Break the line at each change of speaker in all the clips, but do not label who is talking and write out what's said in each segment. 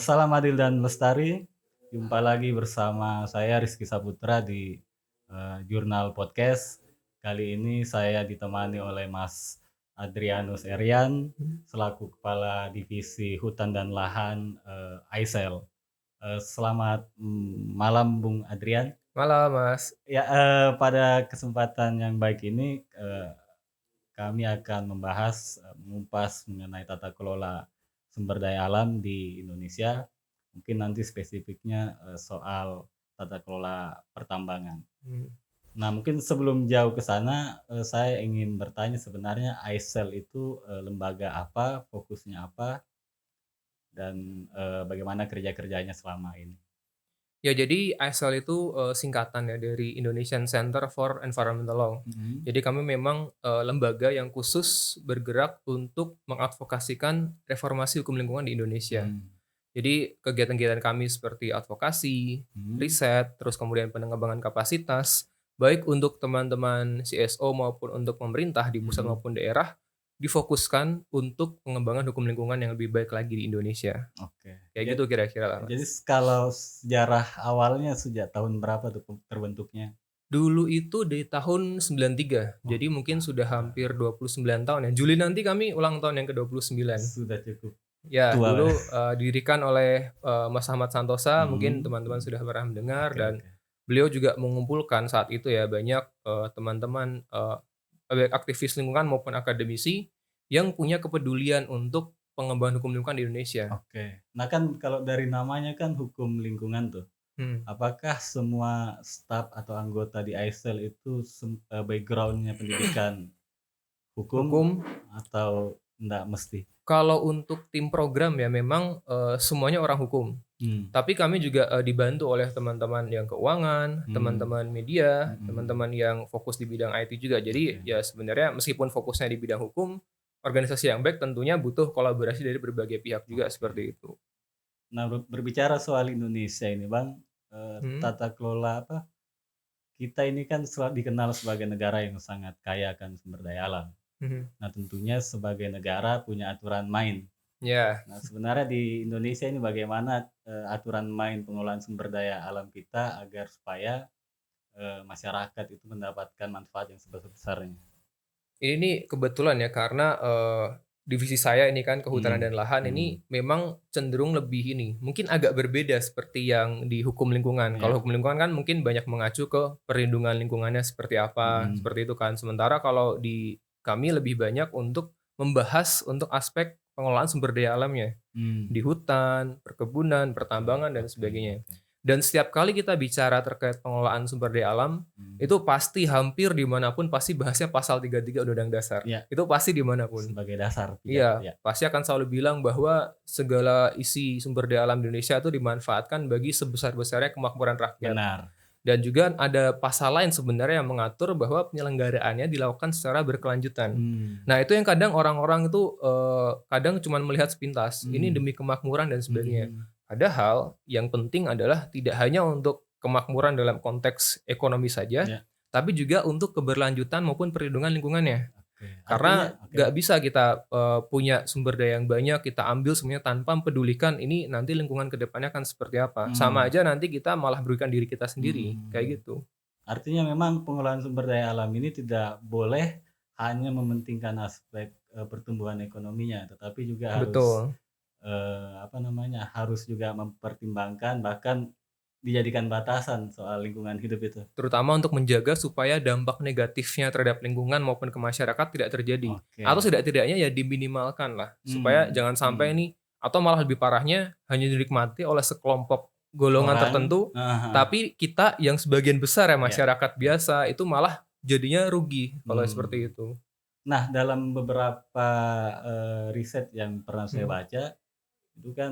Salam adil dan lestari. Jumpa lagi bersama saya Rizky Saputra di Jurnal Podcast. Kali ini saya ditemani oleh Mas Adrianus Erian selaku Kepala Divisi Hutan dan Lahan AISEL. Selamat malam Bung Adrian.
Malam, Mas.
Ya, pada kesempatan yang baik ini kami akan membahas, mengupas mengenai tata kelola sumber daya alam di Indonesia. Mungkin nanti spesifiknya soal tata kelola pertambangan.
Hmm.
Nah, mungkin sebelum jauh ke sana, saya ingin bertanya sebenarnya AISEL itu lembaga apa, fokusnya apa, dan bagaimana kerja-kerjanya selama ini?
Ya, jadi AISL itu singkatan ya dari Indonesian Center for Environmental Law.
Mhm.
Jadi kami memang lembaga yang khusus bergerak untuk mengadvokasikan reformasi hukum lingkungan di Indonesia.
Mmm.
Jadi kegiatan-kegiatan kami seperti advokasi,
Mhm.
riset, terus kemudian pengembangan kapasitas, baik untuk teman-teman CSO maupun untuk pemerintah di pusat
Mhm.
maupun daerah, difokuskan untuk pengembangan hukum lingkungan yang lebih baik lagi di Indonesia.
Oke.
Kayak gitu kira-kira lah,
Jadi
Mas.
kalau sejarah awalnya sejak tahun berapa tuh terbentuknya?
Dulu itu di tahun 93,
Oh,
jadi mungkin sudah
lama.
hampir 29 tahun ya. Juli nanti kami ulang tahun yang ke-29.
Sudah cukup
Ya,
tua ya?
dulu, didirikan oleh, Mas Ahmad Santosa, mungkin
Mhm,
teman-teman sudah pernah mendengar,
oke
dan
oke.
beliau juga mengumpulkan saat itu ya banyak, teman-teman, baik aktivis lingkungan maupun akademisi yang punya kepedulian untuk pengembangan hukum lingkungan di Indonesia.
Oke. Nah kan kalau dari namanya kan hukum lingkungan tuh,
Hmm.
apakah semua staf atau anggota di AISEL itu background-nya pendidikan hukum
Hukum.
atau ndak mesti?
Kalau untuk tim program ya memang, semuanya orang hukum.
Mmm.
Tapi kami juga, dibantu oleh teman-teman yang keuangan,
Mmm.
teman-teman media,
Mhm mhm.
teman-teman yang fokus di bidang IT juga. Jadi
Oke.
ya sebenarnya meskipun fokusnya di bidang hukum, organisasi yang baik tentunya butuh kolaborasi dari berbagai pihak juga
Oke.
seperti itu.
Nah berbicara soal Indonesia ini Bang,
Mhm,
tata kelola apa, kita ini kan dikenal sebagai negara yang sangat kaya akan sumber daya alam.
mhm.
Nah, tentunya sebagai negara punya aturan main.
Ya.
Nah, sebenarnya di Indonesia ini bagaimana, aturan main pengelolaan sumber daya alam kita agar supaya, masyarakat itu mendapatkan manfaat yang sebesar-besarnya?
Ini nih kebetulan ya karena, divisi saya ini kan kehutanan
Mhm
dan lahan
mhm.
ini memang cenderung lebih ini, mungkin agak berbeda seperti yang di hukum lingkungan.
Iya.
Kalau hukum lingkungan kan mungkin banyak mengacu ke perlindungan lingkungannya seperti apa,
Mhm.
seperti itu kan. Sementara kalau di kami lebih banyak untuk membahas untuk aspek pengelolaan sumber daya alamnya.
Mmm.
Di hutan, perkebunan, pertambangan, dan
Oke
sebagainya.
oke.
Dan setiap kali kita bicara terkait pengelolaan sumber daya alam,
Mhm.
itu pasti hampir dimanapun pasti bahasnya pasal 33 Undang-Undang Dasar.
Iya,
Itu pasti dimanapun.
sebagai dasar
Iya,
ya.
pasti akan selalu bilang bahwa segala isi sumber daya alam di Indonesia itu dimanfaatkan bagi sebesar-besarnya kemakmuran rakyat.
Benar.
Dan juga ada pasal lain sebenarnya yang mengatur bahwa penyelenggaraannya dilakukan secara berkelanjutan.
Mmm.
Nah, itu yang kadang orang-orang itu, kadang cuman melihat sepintas, ini
Mmm.
demi kemakmuran dan
Mhm
sebagainya.
mhm.
Padahal yang penting adalah tidak hanya untuk kemakmuran dalam konteks ekonomi saja,
Iya.
tapi juga untuk keberlanjutan maupun perlindungan lingkungannya.
Oke. Artinya
Karena
oke.
nggak bisa kita, punya sumber daya yang banyak, kita ambil semuanya tanpa mempedulikan ini nanti lingkungan ke depannya akan seperti apa. Sama
Mmm.
aja nanti kita malah merugikan diri kita
Mhm
sendiri,
mhm.
kayak gitu.
Artinya memang pengelolaan sumber daya alam ini tidak boleh hanya mementingkan aspek, pertumbuhan ekonominya, tetapi juga harus,
Betul.
apa namanya, harus juga mempertimbangkan bahkan dijadikan batasan soal lingkungan hidup itu.
Terutama untuk menjaga supaya dampak negatifnya terhadap lingkungan maupun ke masyarakat tidak terjadi. Atau
Oke.
setidak-tidaknya ya diminimalkan lah, supaya
Mmm
jangan sampai
mmm.
nih atau malah lebih parahnya hanya dinikmati oleh sekelompok golongan
Orang
tertentu,
heeh heeh.
tapi kita yang sebagian besar ya
Iya
masyarakat
iya.
biasa itu malah jadinya rugi kalau seperti
Mmm.
itu.
Nah, dalam beberapa, riset yang pernah saya
Mhm,
baca, itu kan,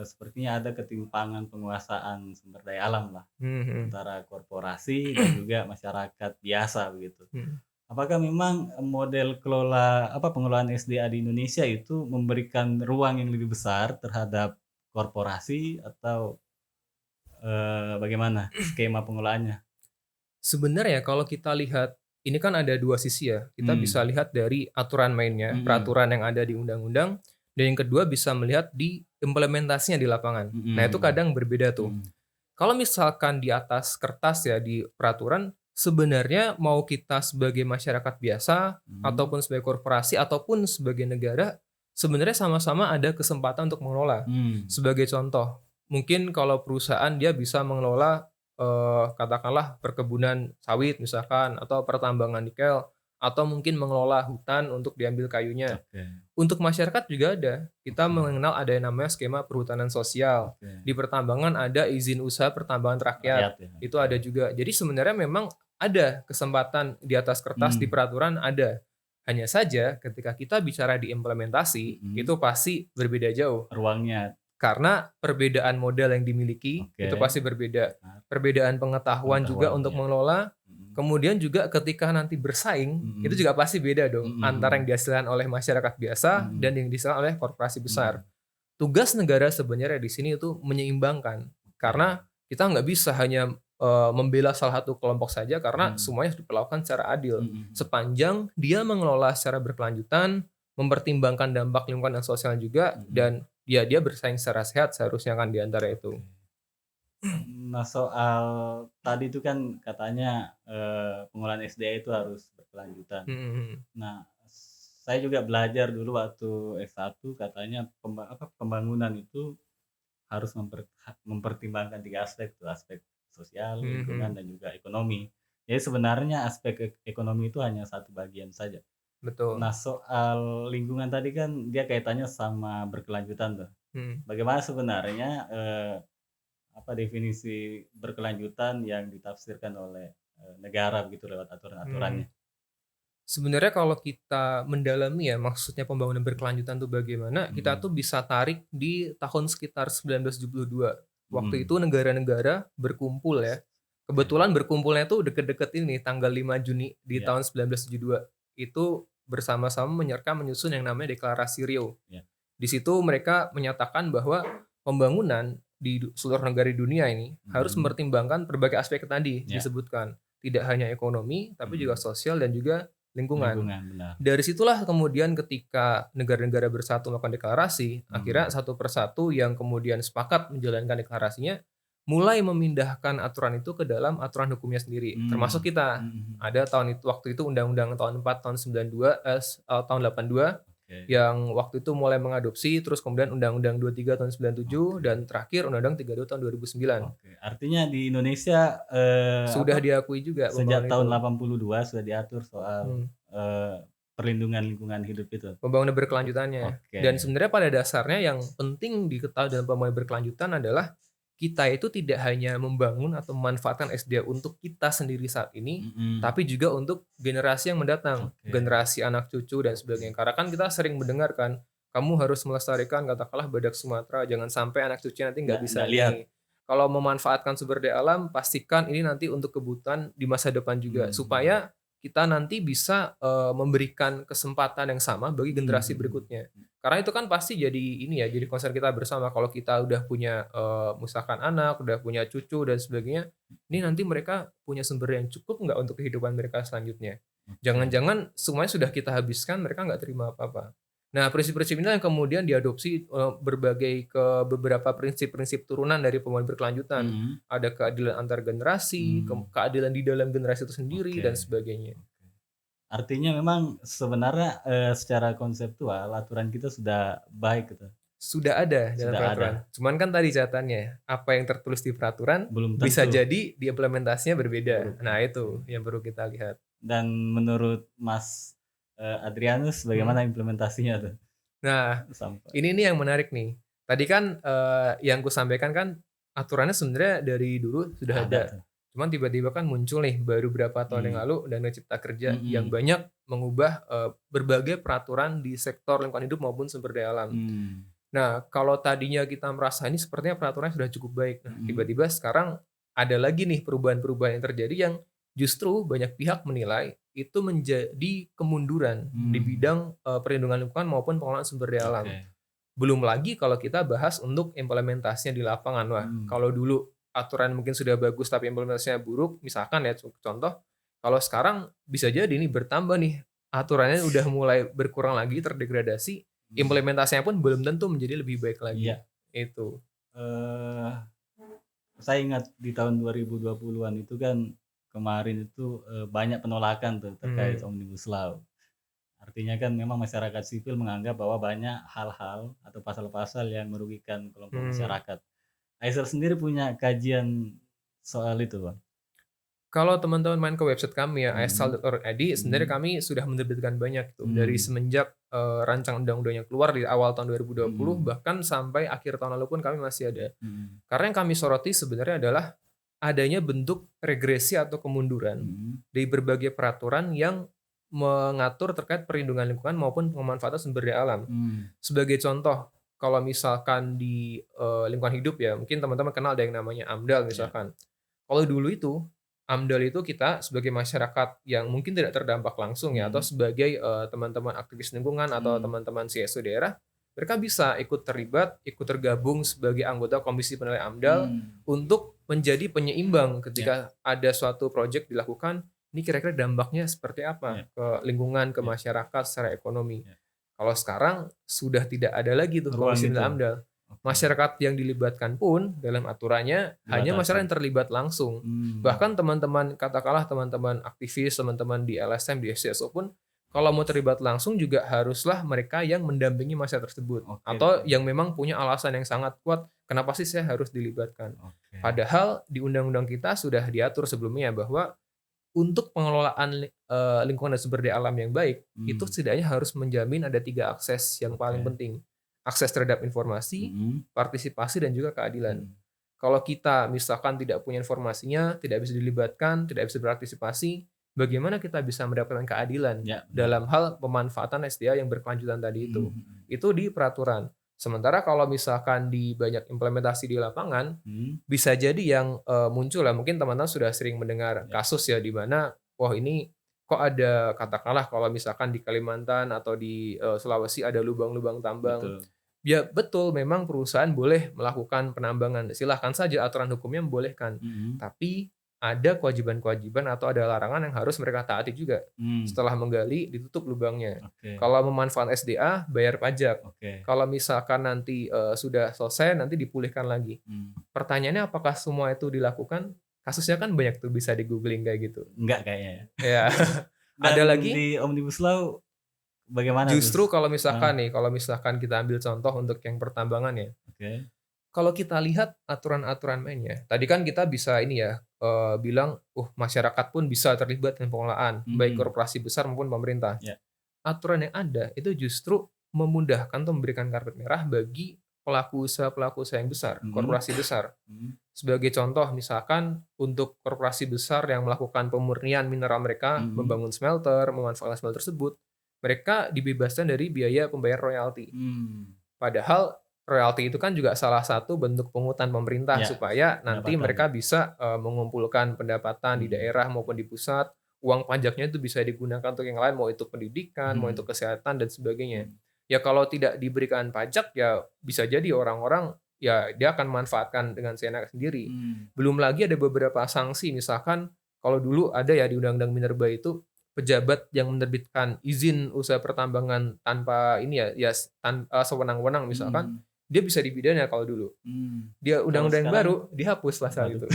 sepertinya ada ketimpangan penguasaan sumber daya alam lah.
mhm,
Antara korporasi dan juga masyarakat biasa begitu.
mhm.
Apakah memang model kelola apa, pengelolaan SDA di Indonesia itu memberikan ruang yang lebih besar terhadap korporasi atau, bagaimana skema pengelolaannya?
Sebenarnya kalau kita lihat, ini kan ada 2 sisi ya, kita bisa
Mmm.
lihat dari aturan mainnya,
Mhm.
peraturan yang ada di undang-undang, dan yang kedua bisa melihat di implementasinya di lapangan. Nah, itu kadang berbeda tuh. Kalau misalkan di atas kertas ya, di peraturan, sebenarnya mau kita sebagai masyarakat biasa, ataupun sebagai korporasi, ataupun sebagai negara, sebenarnya sama-sama ada kesempatan untuk mengelola. Sebagai contoh, mungkin kalau perusahaan dia bisa mengelola, katakanlah perkebunan sawit misalkan, atau pertambangan nikel, atau mungkin mengelola hutan untuk diambil kayunya.
Oke.
Untuk masyarakat juga ada. Kita mengenal ada yang namanya skema perhutanan sosial.
Oke.
Di pertambangan ada izin usaha pertambangan rakyat.
Rakyat ya.
Itu ada juga. Jadi sebenarnya memang ada kesempatan di atas kertas, di peraturan ada. Hanya saja ketika kita bicara di implementasi, itu pasti berbeda jauh.
Ruangnya.
Karena perbedaan modal yang dimiliki itu pasti berbeda. Perbedaan pengetahuan juga untuk mengelola. Kemudian juga ketika nanti bersaing, itu juga pasti beda dong antara yang dihasilkan oleh masyarakat biasa dan yang dihasilkan oleh korporasi besar. Tugas negara sebenarnya di sini itu menyeimbangkan, karena kita nggak bisa hanya membela salah satu kelompok saja, karena semuanya harus diperlakukan secara adil. Sepanjang dia mengelola secara berkelanjutan, mempertimbangkan dampak lingkungan dan sosial juga, dan dia bersaing secara sehat seharusnya kan di antara itu.
Nah, soal tadi itu kan katanya pengolahan SDA itu harus berkelanjutan. Nah, saya juga belajar dulu waktu S1 katanya pembangunan itu harus mempertimbangkan 3 aspek tuh, aspek sosial, lingkungan, dan juga ekonomi. Jadi sebenarnya aspek ekonomi itu hanya satu bagian saja.
Betul.
Nah, soal lingkungan tadi kan dia kaitannya sama berkelanjutan tuh. Bagaimana sebenarnya definisi berkelanjutan yang ditafsirkan oleh negara begitu lewat aturan-aturannya?
Sebenarnya kalau kita mendalami ya maksudnya pembangunan berkelanjutan itu bagaimana, kita tuh bisa tarik di tahun sekitar 1972. Waktu itu negara-negara berkumpul ya. Kebetulan berkumpulnya tuh deket-deket ini tanggal 5 Juni di tahun 1972. Itu bersama-sama menyusun yang namanya Deklarasi Rio. Di situ mereka menyatakan bahwa pembangunan di seluruh negara di dunia ini harus mempertimbangkan berbagai aspek tadi disebutkan. Tidak hanya ekonomi, tapi juga sosial dan juga lingkungan.
Benar.
Dari situlah kemudian ketika negara-negara bersatu melakukan deklarasi, akhirnya satu persatu yang kemudian sepakat menjalankan deklarasinya, mulai memindahkan aturan itu ke dalam aturan hukumnya sendiri, termasuk kita. Ada waktu itu Undang-Undang tahun 4 tahun 92, tahun 82, yang waktu itu mulai mengadopsi, terus kemudian Undang-Undang 23 tahun 97, dan terakhir Undang-Undang 32 tahun 2009.
Artinya di Indonesia
sudah diakui juga
sejak tahun
itu.
82 sudah diatur soal perlindungan lingkungan hidup itu.
Pembangunan berkelanjutannya. Dan sebenarnya pada dasarnya yang penting diketahui dalam pembangunan berkelanjutan adalah kita itu tidak hanya membangun atau memanfaatkan SDA untuk kita sendiri saat ini, tapi juga untuk generasi yang mendatang, generasi anak cucu dan sebagainya. Karena kan kita sering mendengarkan, kamu harus melestarikan katakanlah badak Sumatera, jangan sampai anak cucunya nanti nggak bisa lihat. Kalau memanfaatkan sumber daya alam, pastikan ini nanti untuk kebutuhan di masa depan juga, supaya kita nanti bisa memberikan kesempatan yang sama bagi generasi berikutnya. Karena itu kan pasti jadi concern kita bersama. Kalau kita udah punya misalkan anak, udah punya cucu dan sebagainya, ini nanti mereka punya sumber yang cukup nggak untuk kehidupan mereka selanjutnya. Jangan-jangan semuanya sudah kita habiskan, mereka nggak terima apa-apa. Nah, prinsip-prinsip ini yang kemudian diadopsi beberapa prinsip-prinsip turunan dari pembangunan berkelanjutan. Ada keadilan antar generasi, keadilan di dalam generasi itu sendiri, dan sebagainya.
Artinya memang sebenarnya secara konseptual aturan kita sudah baik gitu.
Sudah ada dalam peraturan. Cuman kan tadi catatannya, apa yang tertulis di peraturan
belum tentu.
Bisa jadi diimplementasinya berbeda. Nah, itu yang perlu kita lihat.
Dan menurut Mas Adrianus bagaimana implementasinya tuh?
Nah, ini nih yang menarik nih. Tadi kan yang ku sampaikan kan aturannya sebenarnya dari dulu sudah ada. Cuman tiba-tiba kan muncul nih baru berapa tahun yang lalu Undang-Undang Cipta Kerja yang banyak mengubah berbagai peraturan di sektor lingkungan hidup maupun sumber daya alam. Nah, kalau tadinya kita merasa ini sepertinya peraturannya sudah cukup baik. Nah, tiba-tiba sekarang ada lagi nih perubahan-perubahan yang terjadi yang justru banyak pihak menilai itu menjadi kemunduran di bidang perlindungan lingkungan maupun pengelolaan sumber daya alam. Belum lagi kalau kita bahas untuk implementasinya di lapangan. Wah, kalau dulu aturan mungkin sudah bagus tapi implementasinya buruk, misalkan ya contoh, kalau sekarang bisa jadi nih bertambah nih aturannya udah mulai berkurang lagi, terdegradasi, implementasinya pun belum tentu menjadi lebih baik lagi.
Iya.
Itu.
Saya ingat di tahun 2020-an itu kan kemarin itu banyak penolakan tuh terkait Omnibus Law. Artinya kan memang masyarakat sipil menganggap bahwa banyak hal-hal atau pasal-pasal yang merugikan kelompok masyarakat. Aisyah sendiri punya kajian soal itu, Bang?
Kalau teman-teman main ke website kami ya, aisal.org.id, sebenarnya kami sudah menerbitkan banyak tuh dari semenjak rancangan undang-undangnya keluar di awal tahun 2020 bahkan sampai akhir tahun lalu pun kami masih ada. Karena yang kami soroti sebenarnya adalah adanya bentuk regresi atau kemunduran dari berbagai peraturan yang mengatur terkait perlindungan lingkungan maupun pemanfaatan sumber daya alam. Sebagai contoh, kalau misalkan di lingkungan hidup ya, mungkin teman-teman kenal ada yang namanya AMDAL misalkan. Kalau dulu itu AMDAL itu kita sebagai masyarakat yang mungkin tidak terdampak langsung ya, atau sebagai teman-teman aktivis lingkungan atau teman-teman CSO daerah, mereka bisa ikut terlibat, ikut tergabung sebagai anggota komisi penilai AMDAL untuk menjadi penyeimbang ketika ada suatu proyek dilakukan, ini kira-kira dampaknya seperti apa ke lingkungan, ke masyarakat secara ekonomi. Kalau sekarang sudah tidak ada lagi tuh komisi penilai AMDAL. Masyarakat yang dilibatkan pun dalam aturannya hanya masyarakat yang terlibat langsung. Bahkan teman-teman, katakanlah teman-teman aktivis, teman-teman di LSM, di SCSO pun kalau mau terlibat langsung juga haruslah mereka yang mendampingi masyarakat tersebut. Atau yang memang punya alasan yang sangat kuat, kenapa sih saya harus dilibatkan. Padahal di undang-undang kita sudah diatur sebelumnya bahwa untuk pengelolaan lingkungan dan sumber daya alam yang baik, itu setidaknya harus menjamin ada 3 akses yang paling penting. Akses terhadap informasi, partisipasi, dan juga keadilan. Kalau kita misalkan tidak punya informasinya, tidak bisa dilibatkan, tidak bisa berpartisipasi, bagaimana kita bisa mendapatkan keadilan dalam hal pemanfaatan SDA yang berkelanjutan tadi itu? Itu di peraturan. Sementara kalau misalkan di banyak implementasi di lapangan, bisa jadi yang muncul lah, mungkin teman-teman sudah sering mendengar kasus ya, di mana, wah ini kok ada, katakanlah kalau misalkan di Kalimantan atau di Sulawesi ada lubang-lubang tambang. Ya betul, memang perusahaan boleh melakukan penambangan, silahkan saja, aturan hukumnya membolehkan. Tapi ada kewajiban-kewajiban atau ada larangan yang harus mereka taati juga. Setelah menggali, ditutup lubangnya. Kalau memanfaatkan SDA, bayar pajak. Kalau misalkan nanti sudah selesai, nanti dipulihkan lagi. Pertanyaannya apakah semua itu dilakukan? Kasusnya kan banyak tuh, bisa di-googling kayak gitu.
Enggak kayaknya.
Ya. Ada lagi
di Omnibus Law bagaimana?
Justru kalau misalkan kalau misalkan kita ambil contoh untuk yang pertambangan ya. Kalau kita lihat aturan-aturan mainnya, tadi kan kita bisa ini ya, bilang, masyarakat pun bisa terlibat dengan pengelolaan, baik korporasi besar maupun pemerintah. Aturan yang ada itu justru memudahkan atau memberikan karpet merah bagi pelaku usaha yang besar, korporasi besar. Sebagai contoh, misalkan untuk korporasi besar yang melakukan pemurnian mineral mereka, membangun smelter, memanfaatkan smelter tersebut, mereka dibebaskan dari biaya pembayar royalti. Padahal royalti itu kan juga salah satu bentuk pungutan pemerintah supaya nanti mereka bisa mengumpulkan pendapatan di daerah maupun di pusat. Uang pajaknya itu bisa digunakan untuk yang lain, mau itu pendidikan, mau itu kesehatan, dan sebagainya. Ya kalau tidak diberikan pajak, ya bisa jadi orang-orang ya dia akan memanfaatkan dengan seenak sendiri. Belum lagi ada beberapa sanksi, misalkan kalau dulu ada ya di Undang-Undang Minerba itu, pejabat yang menerbitkan izin usaha pertambangan tanpa ini ya sewenang-wenang misalkan, dia bisa dipidana kalau dulu. Dia undang-undang yang baru dihapus pasal itu.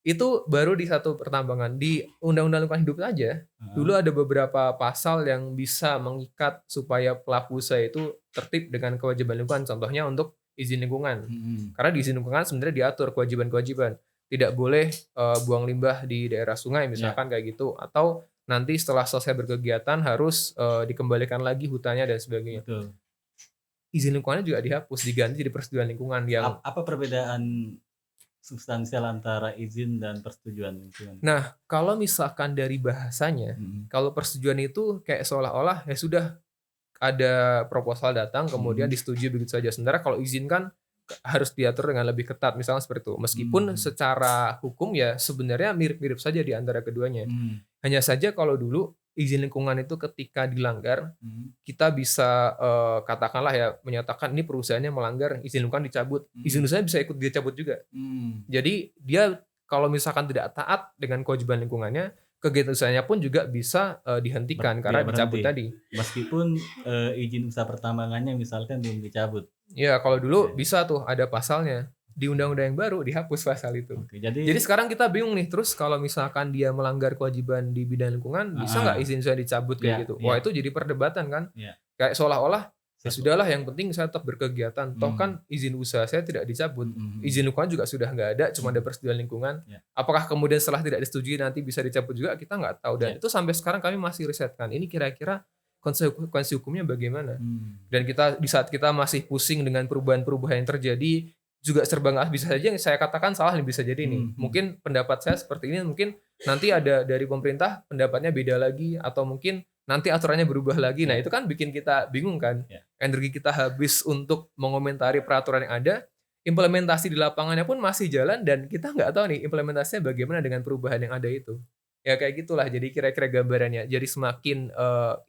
Itu baru di satu pertambangan. Di Undang-Undang Lingkungan Hidup saja, dulu ada beberapa pasal yang bisa mengikat supaya pelaku usaha itu tertib dengan kewajiban lingkungan. Contohnya untuk izin lingkungan. Karena di izin lingkungan sebenarnya diatur kewajiban-kewajiban. Tidak boleh buang limbah di daerah sungai misalkan kayak gitu, atau nanti setelah selesai berkegiatan harus dikembalikan lagi hutannya dan sebagainya. Izin lingkungannya juga dihapus, diganti jadi persetujuan lingkungan. Yang
apa perbedaan substansial antara izin dan persetujuan lingkungan?
Nah, kalau misalkan dari bahasanya, kalau persetujuan itu kayak seolah-olah ya sudah ada proposal datang kemudian disetujui begitu saja. Sementara kalau izin kan harus diatur dengan lebih ketat, misalnya seperti itu. Meskipun secara hukum ya sebenarnya mirip-mirip saja di antara keduanya. Hanya saja kalau dulu izin lingkungan itu ketika dilanggar, kita bisa katakanlah ya menyatakan ini perusahaannya melanggar, izin lingkungan dicabut, izin usaha bisa ikut dicabut juga. Jadi dia kalau misalkan tidak taat dengan kewajiban lingkungannya, kegiatan usahanya pun juga bisa dihentikan karena dicabut tadi.
Meskipun izin usaha pertambangannya misalkan belum dicabut.
Ya, kalau dulu bisa tuh ada pasalnya. Di undang-undang yang baru dihapus pasal itu. Jadi sekarang kita bingung nih, terus kalau misalkan dia melanggar kewajiban di bidang lingkungan, bisa nggak izin usaha dicabut kayak gitu? Wah, itu jadi perdebatan kan? Kayak seolah-olah ya sudahlah, yang penting saya tetap berkegiatan. Toh kan izin usaha saya tidak dicabut. Izin lingkungan juga sudah nggak ada, cuma ada persetujuan lingkungan. Apakah kemudian setelah tidak disetujui nanti bisa dicabut juga? Kita nggak tahu. Dan itu sampai sekarang kami masih risetkan. Ini kira-kira konsekuensi hukumnya bagaimana? Dan kita di saat kita masih pusing dengan perubahan-perubahan yang terjadi, juga serba nggak bisa saja yang saya katakan salah nih, bisa jadi nih. Mungkin pendapat saya seperti ini, mungkin nanti ada dari pemerintah pendapatnya beda lagi, atau mungkin nanti aturannya berubah lagi. Nah, itu kan bikin kita bingung kan. Energi kita habis untuk mengomentari peraturan yang ada, implementasi di lapangannya pun masih jalan, dan kita nggak tahu nih implementasinya bagaimana dengan perubahan yang ada itu. Ya kayak gitulah, jadi kira-kira gambarannya. Jadi semakin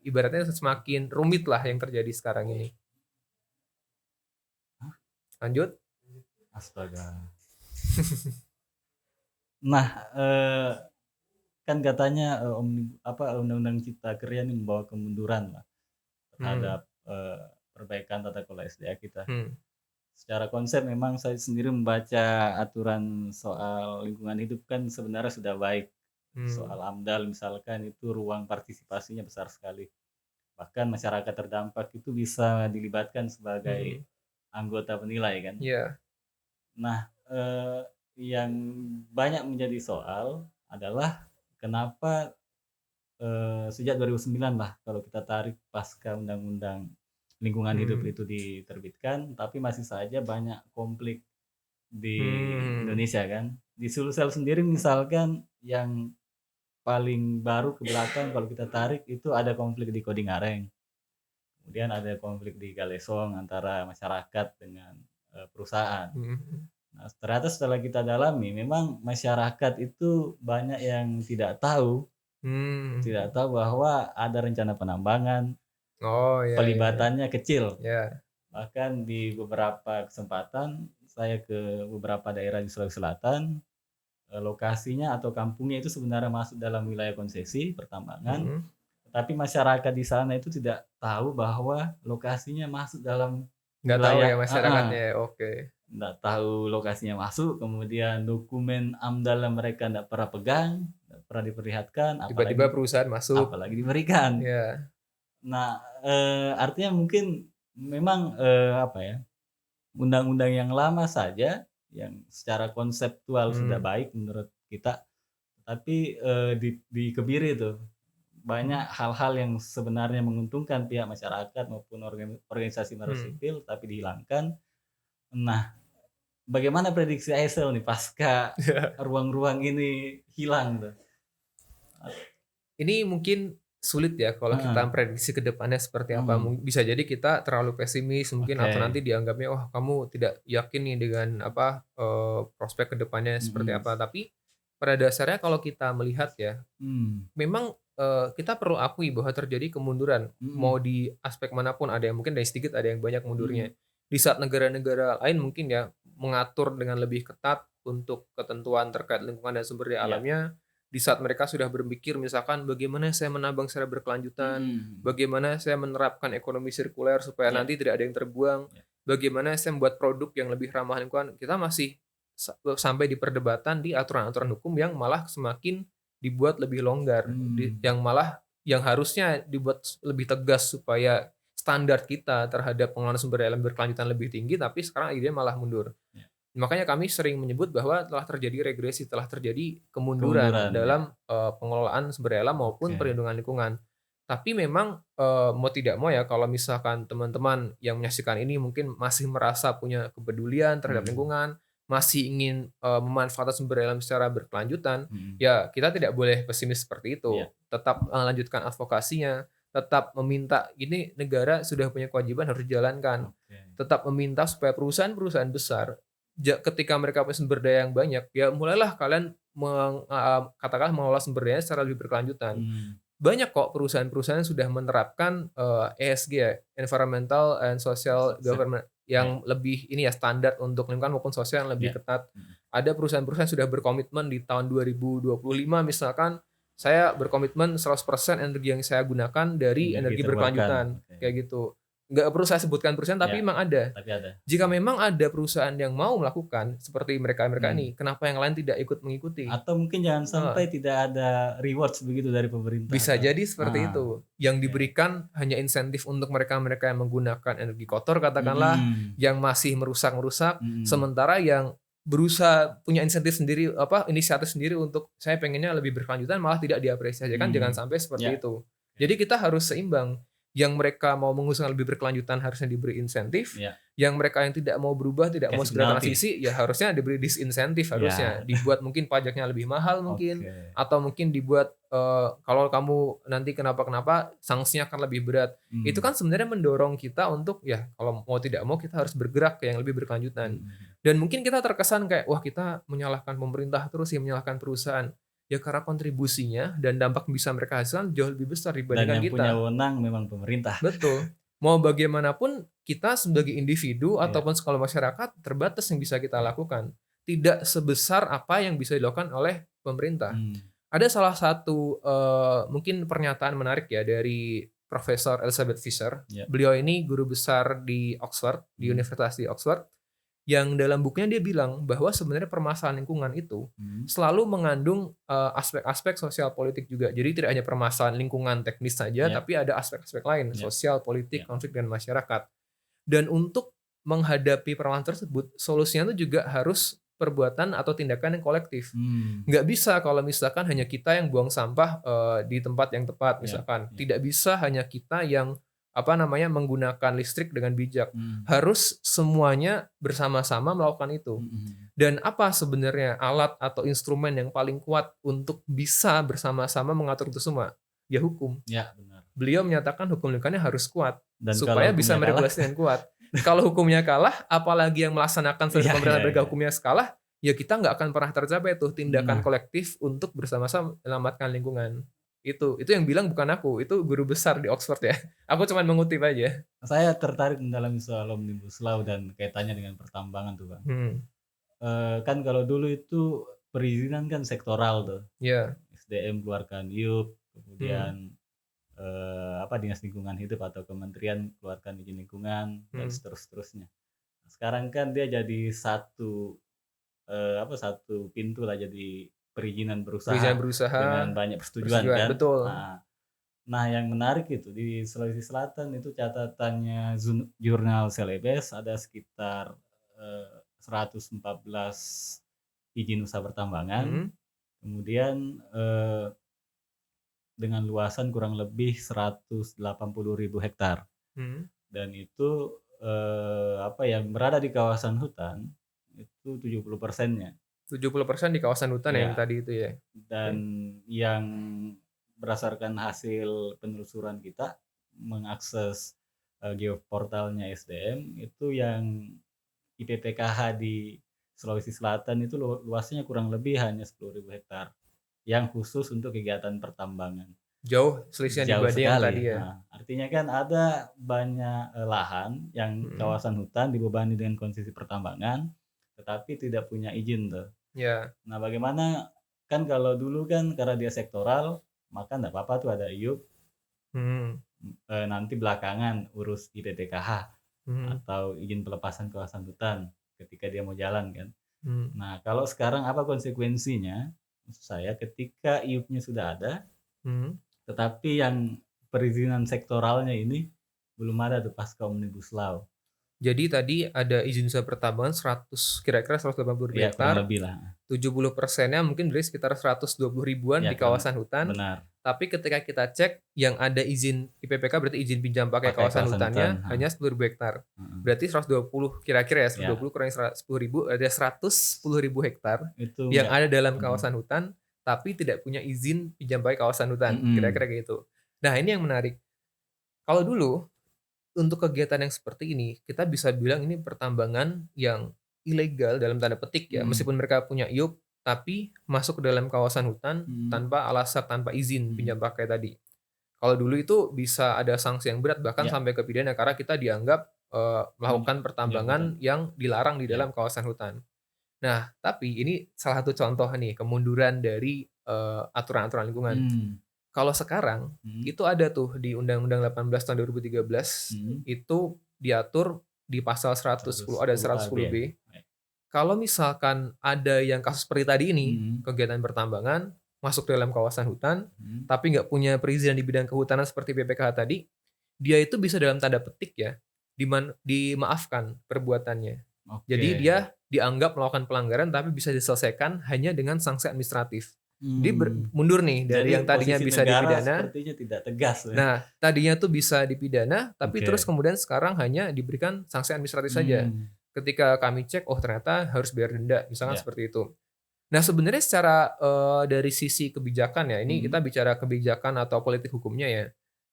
ibaratnya semakin rumit lah yang terjadi sekarang ini. Lanjut.
Astaga. Nah, kan katanya Undang-Undang Cipta Kerja ini membawa kemunduran lah terhadap perbaikan tata kelola SDA kita. Secara konsep memang saya sendiri membaca aturan soal lingkungan hidup kan sebenarnya sudah baik. Soal AMDAL misalkan itu ruang partisipasinya besar sekali. Bahkan masyarakat terdampak itu bisa dilibatkan sebagai anggota penilai kan. Nah, yang banyak menjadi soal adalah kenapa sejak 2009 lah kalau kita tarik pasca Undang-Undang Lingkungan Hidup itu diterbitkan, tapi masih saja banyak konflik di Indonesia kan. Di Sulsel sendiri misalkan yang paling baru ke belakang kalau kita tarik itu ada konflik di Kodingareng. Kemudian ada konflik di Galesong antara masyarakat dengan perusahaan. Nah, ternyata setelah kita dalami, memang masyarakat itu banyak yang tidak tahu bahwa ada rencana penambangan, pelibatannya kecil. Bahkan di beberapa kesempatan saya ke beberapa daerah di Sulawesi Selatan, lokasinya atau kampungnya itu sebenarnya masuk dalam wilayah konsesi pertambangan, tapi masyarakat di sana itu tidak tahu bahwa lokasinya masuk dalam
nggak tahu ya masyarakatnya.
Nggak tahu lokasinya masuk, kemudian dokumen AMDAL mereka nggak pernah pegang, nggak pernah diperlihatkan,
tiba-tiba perusahaan masuk,
apalagi diberikan. Nah, artinya mungkin memang undang-undang yang lama saja yang secara konseptual sudah baik menurut kita, tapi dikebiri itu banyak hal-hal yang sebenarnya menguntungkan pihak masyarakat maupun organisasi masyarakat sipil tapi dihilangkan. Nah, bagaimana prediksi ASL nih pasca ruang-ruang ini hilang tuh?
Ini mungkin sulit ya kalau kita prediksi ke depannya seperti apa. Bisa jadi kita terlalu pesimis mungkin, atau nanti dianggapnya kamu tidak yakin nih dengan prospek ke depannya seperti apa. Tapi pada dasarnya kalau kita melihat ya, memang kita perlu akui bahwa terjadi kemunduran. Mau di aspek manapun, ada yang mungkin dari sedikit, ada yang banyak mundurnya. Di saat negara-negara lain mungkin ya mengatur dengan lebih ketat untuk ketentuan terkait lingkungan dan sumber daya alamnya, di saat mereka sudah berpikir misalkan bagaimana saya menambang secara berkelanjutan, bagaimana saya menerapkan ekonomi sirkuler supaya nanti tidak ada yang terbuang, bagaimana saya membuat produk yang lebih ramah lingkungan, kita masih sampai di perdebatan di aturan-aturan hukum yang malah semakin dibuat lebih longgar, yang harusnya dibuat lebih tegas supaya standar kita terhadap pengelolaan sumber daya alam berkelanjutan lebih tinggi, tapi sekarang idenya malah mundur. Makanya kami sering menyebut bahwa telah terjadi regresi, telah terjadi kemunduran dalam pengelolaan sumber daya alam maupun perlindungan lingkungan. Tapi memang mau tidak mau ya, kalau misalkan teman-teman yang menyaksikan ini mungkin masih merasa punya kepedulian terhadap lingkungan, masih ingin memanfaatkan sumber daya alam secara berkelanjutan, ya kita tidak boleh pesimis seperti itu. Tetap lanjutkan advokasinya, tetap meminta, ini negara sudah punya kewajiban harus dijalankan. Tetap meminta supaya perusahaan-perusahaan besar, ketika mereka punya sumber daya yang banyak, ya mulailah kalian katakanlah mengelola sumber daya secara lebih berkelanjutan. Banyak kok perusahaan-perusahaan yang sudah menerapkan ESG ya, Environmental and Social Government, yang lebih ini ya, standar untuk lingkungan maupun sosial yang lebih ketat. Ada perusahaan-perusahaan yang sudah berkomitmen di tahun 2025 misalkan saya berkomitmen 100% energi yang saya gunakan dari energi berkelanjutan, kayak gitu. Nggak perlu saya sebutkan perusahaan, tapi memang ada.
Tapi ada.
Jika memang ada perusahaan yang mau melakukan seperti mereka ini, kenapa yang lain tidak ikut mengikuti?
Atau mungkin jangan sampai tidak ada rewards begitu dari pemerintah.
Bisa jadi seperti itu. Yang diberikan hanya insentif untuk mereka-mereka yang menggunakan energi kotor, katakanlah, yang masih merusak-merusak, sementara yang berusaha punya insentif sendiri, inisiatif sendiri untuk saya pengennya lebih berkelanjutan, malah tidak diapresiasi. Kan jangan sampai seperti itu. Jadi kita harus seimbang. Yang mereka mau mengusahakan lebih berkelanjutan harusnya diberi insentif. Yang mereka yang tidak mau berubah, tidak mau segera transisi, ya harusnya diberi disinsentif harusnya. Dibuat mungkin pajaknya lebih mahal mungkin. Atau mungkin dibuat kalau kamu nanti kenapa-kenapa, sanksinya akan lebih berat. Itu kan sebenarnya mendorong kita untuk ya kalau mau tidak mau kita harus bergerak ke yang lebih berkelanjutan. Dan mungkin kita terkesan kayak wah kita menyalahkan pemerintah terus, menyalahkan perusahaan. Ya karena kontribusinya dan dampak bisa mereka hasilkan jauh lebih besar dibandingkan kita. Dan
yang punya wewenang memang pemerintah.
Betul. Mau bagaimanapun kita sebagai individu ataupun skala masyarakat terbatas yang bisa kita lakukan. Tidak sebesar apa yang bisa dilakukan oleh pemerintah. Ada salah satu mungkin pernyataan menarik ya dari Profesor Elizabeth Fisher. Beliau ini guru besar di Oxford, di Universitas di Oxford. Yang dalam bukunya dia bilang bahwa sebenarnya permasalahan lingkungan itu selalu mengandung aspek-aspek sosial politik juga. Jadi tidak hanya permasalahan lingkungan teknis saja, tapi ada aspek-aspek lain, sosial, politik, konflik dengan masyarakat. Dan untuk menghadapi permasalahan tersebut, solusinya itu juga harus perbuatan atau tindakan yang kolektif. Nggak bisa kalau misalkan hanya kita yang buang sampah di tempat yang tepat, misalkan. Tidak bisa hanya kita yang menggunakan listrik dengan bijak. Harus semuanya bersama-sama melakukan itu. Dan apa sebenarnya alat atau instrumen yang paling kuat untuk bisa bersama-sama mengatur itu semua? Ya hukum.
Benar.
Beliau menyatakan hukum lingkungannya harus kuat dan supaya bisa meregulasi dengan kuat. Kalau hukumnya kalah, apalagi yang melaksanakan pemerintah penegak hukumnya kalah, ya kita nggak akan pernah tercapai tuh tindakan kolektif untuk bersama-sama menyelamatkan lingkungan. Itu yang bilang bukan aku, itu guru besar di Oxford ya. Aku cuma mengutip aja.
Saya tertarik dalam soal Omnibus Law dan kaitannya dengan pertambangan tuh Bang. Kan kalau dulu itu perizinan kan sektoral tuh. SDM keluarkan IUP, kemudian Dinas Lingkungan Hidup atau Kementerian keluarkan izin lingkungan dan seterusnya. Sekarang kan dia jadi satu pintu lah, jadi perizinan berusaha dengan banyak persetujuan kan.
Betul.
Nah yang menarik itu di Sulawesi Selatan itu catatannya jurnal Celebes ada sekitar 114 izin usaha pertambangan. Kemudian dengan luasan kurang lebih 180.000 hektar. Dan itu yang berada di kawasan hutan itu 70%-nya.
70% di kawasan hutan yang tadi itu ya.
Dan yang berdasarkan hasil penelusuran kita mengakses geoportalnya SDM itu yang IPPKH di Sulawesi Selatan itu luasnya kurang lebih hanya 10.000 hektar yang khusus untuk kegiatan pertambangan.
Jauh selisihnya dibanding yang tadi ya.
Nah, artinya kan ada banyak lahan yang kawasan hutan dibebani dengan konsesi pertambangan tetapi tidak punya izin tuh. Nah bagaimana kan kalau dulu kan karena dia sektoral maka enggak apa-apa tuh ada IUP. Nanti belakangan urus IPPKH atau izin pelepasan kawasan hutan ketika dia mau jalan kan. Nah kalau sekarang apa konsekuensinya? Maksud saya ketika IUP-nya sudah ada tetapi yang perizinan sektoralnya ini belum ada tuh pasca Omnibus Law.
Jadi tadi ada izin usaha pertambangan kira-kira 180.000 hektar. 70%-nya mungkin dari sekitar 120 ribuan di kawasan hutan.
Benar.
Tapi ketika kita cek yang ada izin IPPK berarti izin pinjam pakai kawasan hutannya hanya 10.000 hektar. Berarti 120 kira-kira ya 120 kurang 10.000 ada 110.000 hektar itu yang ada dalam kawasan hutan tapi tidak punya izin pinjam pakai kawasan hutan. Kira-kira kayak gitu. Nah, ini yang menarik. Kalau dulu untuk kegiatan yang seperti ini, kita bisa bilang ini pertambangan yang ilegal dalam tanda petik ya, meskipun mereka punya IUP, tapi masuk ke dalam kawasan hutan tanpa alasan, tanpa izin pinjam pakai tadi. Kalau dulu itu bisa ada sanksi yang berat, bahkan sampai ke pidana karena kita dianggap melakukan pertambangan yang dilarang di dalam kawasan hutan. Nah, tapi ini salah satu contoh nih kemunduran dari aturan-aturan lingkungan.
Hmm.
Kalau sekarang itu ada tuh di Undang-Undang 18 tahun 2013 itu diatur di pasal 110 ada 110B. Kalau misalkan ada yang kasus seperti tadi ini, kegiatan pertambangan masuk dalam kawasan hutan, tapi nggak punya perizinan di bidang kehutanan seperti BPKH tadi, dia itu bisa dalam tanda petik ya, dimaafkan perbuatannya. Jadi dia dianggap melakukan pelanggaran tapi bisa diselesaikan hanya dengan sanksi administratif. Dia mundur nih dari yang tadinya bisa dipidana.
Sepertinya tidak tegas. Ya?
Nah, tadinya tuh bisa dipidana, tapi terus kemudian sekarang hanya diberikan sanksi administratif saja. Ketika kami cek, oh ternyata harus bayar denda, misalkan seperti itu. Nah, sebenarnya secara dari sisi kebijakan ya, ini kita bicara kebijakan atau politik hukumnya ya.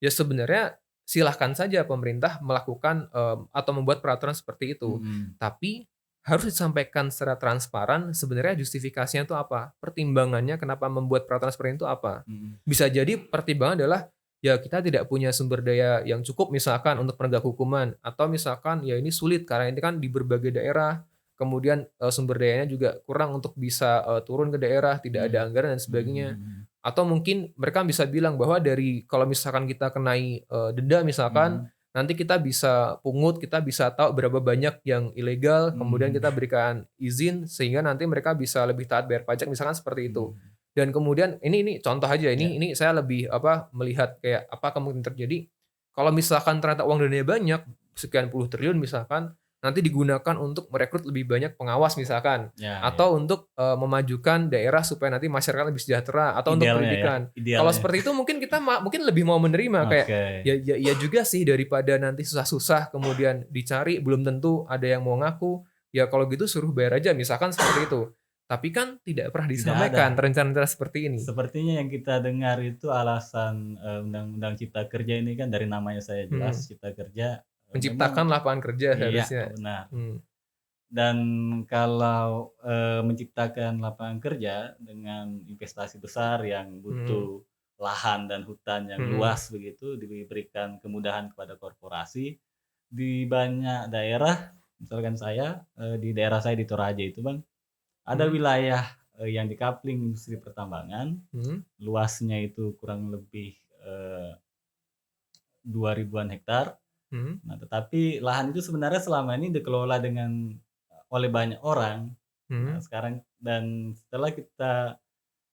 Ya sebenarnya silahkan saja pemerintah melakukan atau membuat peraturan seperti itu. Tapi harus disampaikan secara transparan sebenarnya justifikasinya itu apa, pertimbangannya kenapa membuat peraturan seperti itu apa. Bisa jadi pertimbangan adalah ya kita tidak punya sumber daya yang cukup misalkan untuk penegak hukuman, atau misalkan ya ini sulit karena ini kan di berbagai daerah, kemudian sumber dayanya juga kurang untuk bisa turun ke daerah, tidak ada anggaran dan sebagainya. Atau mungkin mereka bisa bilang bahwa dari kalau misalkan kita kenai denda misalkan, nanti kita bisa pungut, kita bisa tahu berapa banyak yang ilegal, kemudian kita berikan izin sehingga nanti mereka bisa lebih taat bayar pajak misalkan seperti itu. Dan kemudian ini contoh aja, ini saya lebih melihat kayak apa kemungkinan terjadi kalau misalkan ternyata uang dananya banyak sekian puluh triliun misalkan, nanti digunakan untuk merekrut lebih banyak pengawas misalkan, atau untuk memajukan daerah supaya nanti masyarakat lebih sejahtera, atau untuk pendidikan. Kalau seperti itu mungkin kita mungkin lebih mau menerima kayak ya juga sih, daripada nanti susah-susah kemudian dicari belum tentu ada yang mau ngaku. Ya kalau gitu suruh bayar aja misalkan seperti itu. Tapi kan tidak pernah disampaikan rencana-rencana seperti ini.
Sepertinya yang kita dengar itu alasan Undang-Undang Cipta Kerja ini kan dari namanya saya jelas Cipta Kerja.
Menciptakan lapangan kerja harusnya.
Iya, benar. Dan kalau menciptakan lapangan kerja dengan investasi besar yang butuh lahan dan hutan yang luas begitu, diberikan kemudahan kepada korporasi di banyak daerah. Misalkan saya di daerah saya di Toraja itu Bang, ada wilayah yang dikapling industri pertambangan, luasnya itu kurang lebih 2.000-an hektar. Nah, tetapi lahan itu sebenarnya selama ini dikelola oleh banyak orang. Nah, sekarang dan setelah kita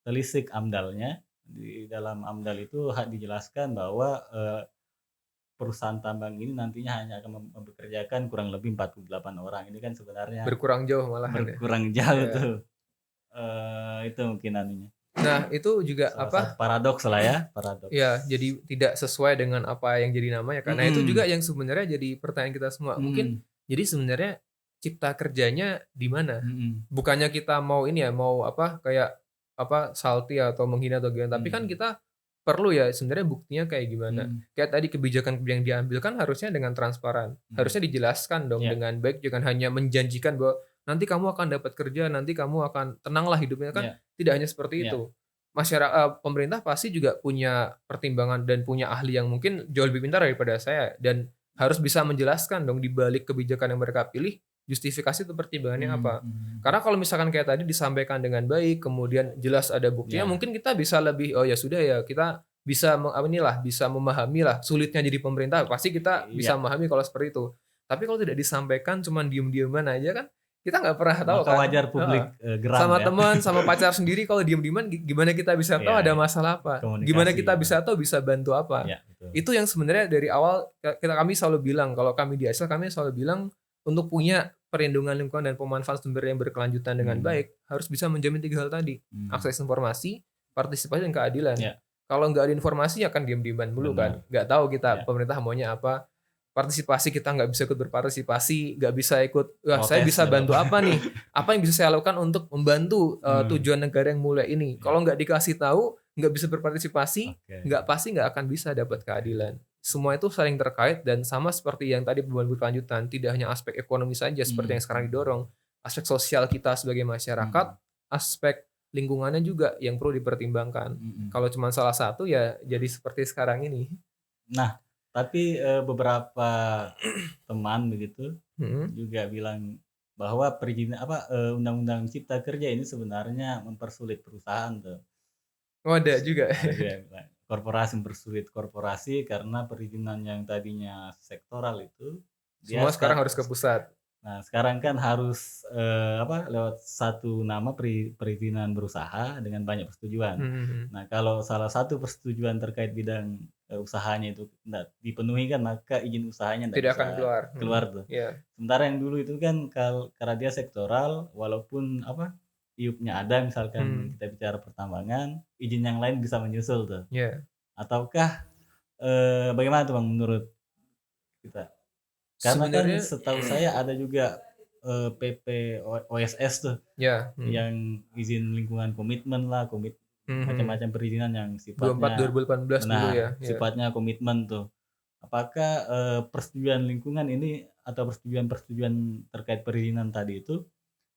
telisik AMDAL-nya, di dalam AMDAL itu dijelaskan bahwa perusahaan tambang ini nantinya hanya akan mempekerjakan kurang lebih 48 orang. Ini kan sebenarnya
berkurang jauh malah.
Berkurang jauh tuh. Itu mungkin anunya.
Nah, itu juga
paradoks lah ya, paradoks.
Ya, jadi tidak sesuai dengan apa yang jadi namanya kan. Nah, itu juga yang sebenarnya jadi pertanyaan kita semua. Mungkin jadi sebenarnya cipta kerjanya di mana? Bukannya kita mau ini ya, mau kayak salty atau menghina atau gimana, tapi kan kita perlu ya sebenarnya buktinya kayak gimana. Kayak tadi kebijakan yang diambil kan harusnya dengan transparan. Harusnya dijelaskan dong dengan baik, jangan hanya menjanjikan bahwa nanti kamu akan dapat kerja, nanti kamu akan tenanglah hidupnya kan. Tidak hanya seperti itu. Masyarakat, pemerintah pasti juga punya pertimbangan dan punya ahli yang mungkin jauh lebih pintar daripada saya, dan harus bisa menjelaskan dong di balik kebijakan yang mereka pilih, justifikasi itu pertimbangannya apa. Karena kalau misalkan kayak tadi disampaikan dengan baik, kemudian jelas ada buktinya, mungkin kita bisa lebih ya sudah ya, kita bisa bisa memahami lah sulitnya jadi pemerintah, pasti kita bisa memahami kalau seperti itu. Tapi kalau tidak disampaikan, cuman diem-dieman aja kan, kita nggak pernah tahu kan.
Wajar publik geram
sama teman, sama pacar sendiri kalau diem-dieman gimana kita bisa tahu ada masalah apa? Gimana kita bisa tahu bisa bantu apa? Itu yang sebenarnya dari awal kami selalu bilang, kalau kami di ASL kami selalu bilang untuk punya perlindungan lingkungan dan pemanfaatan sumber yang berkelanjutan dengan baik harus bisa menjamin 3 hal tadi. Akses informasi, partisipasi, dan keadilan. Kalau nggak ada informasi akan diem-dieman mulu kan. Nggak tahu kita pemerintah maunya apa. Partisipasi kita nggak bisa ikut berpartisipasi, nggak bisa ikut, saya bisa bantu apa nih? Apa yang bisa saya lakukan untuk membantu tujuan negara yang mulia ini? Kalau nggak dikasih tahu, nggak bisa berpartisipasi, pasti nggak akan bisa dapat keadilan. Semua itu saling terkait, dan sama seperti yang tadi pembangunan berkelanjutan, tidak hanya aspek ekonomi saja seperti yang sekarang didorong, aspek sosial kita sebagai masyarakat, aspek lingkungannya juga yang perlu dipertimbangkan. Kalau cuma salah satu ya jadi seperti sekarang ini.
Nah, tapi beberapa teman begitu juga bilang bahwa perizinan Undang-Undang Cipta Kerja ini sebenarnya mempersulit perusahaan tuh.
Oh, ada juga.
Ada juga korporasi mempersulit korporasi karena perizinan yang tadinya sektoral itu dia
Semua sekarang harus ke pusat.
Nah, sekarang kan harus lewat satu nama perizinan berusaha dengan banyak persetujuan.
Mhm.
Nah, kalau salah satu persetujuan terkait bidang usahanya itu tidak dipenuhi kan, maka izin usahanya tidak
Tidak
bisa
akan keluar.
keluar tuh.
Iya.
Sementara yang dulu itu kan karena dia sektoral, walaupun IUP-nya ada, misalkan kita bicara pertambangan, izin yang lain bisa menyusul tuh.
Iya.
Ataukah bagaimana tuh Bang menurut kita? Karena kan
Sebenarnya
setahu saya ada juga PP OSS tuh
ya,
yang izin lingkungan komitmen lah, macam-macam perizinan yang
24
sifatnya
2018 dulu ya.
sifatnya komitmen tuh. Apakah persetujuan lingkungan ini atau persetujuan terkait perizinan tadi itu